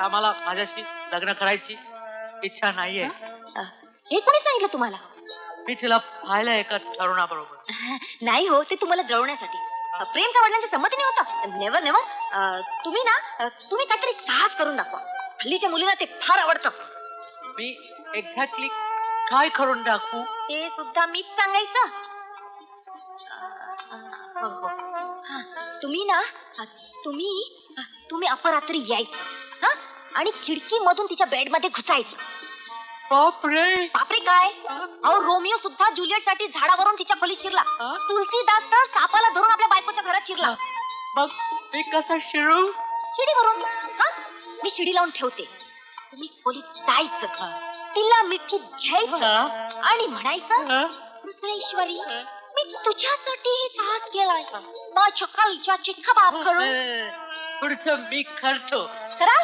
आम्हाला माझ्याशी लग्न करायची इच्छा नाहीये. हे कोणी सांगितलं तुम्हाला? मी तिला पाहिलं एका तरुणाबरोबर. नाही हो, ते तुम्हाला जळवण्यासाठी. प्रेम का वडिलांच्या संमतीने होतं? Never never. तुम्ही काहीतरी साहस करून दाखवा. हल्लीच्या मुलींना ते फार आवडतं. मी एक्झॅक्टली काय करून दाखवू? ते सुद्धा मीच सांगायचं. हो, हो. तुम्ही ना तुम्ही अपरात्री यायचं हा आणि खिडकीमधून तिच्या बेडमध्ये घुसायचं. बापरे. बापरे काय? अहो, रोमिओ सुद्धा जुलियट साठी झाडावरून तिच्या खोलीत शिरला. तुलसीदास तर सापाला धरून आपल्या बायकोच्या घरात शिरला. मग मी कसा शिरू? शिडीवरून. हा, मी शिडी लावून ठेवते. तुम्ही खोलीत जायचं, तिला मिठीत घ्यायचं आणि म्हणायचं, रुद्रेश्वरी, मी तुझ्यासाठी हे साहस केलाय. माझ्या खालच्या चिखा बाब करून. पुढचं मी करतो. करा.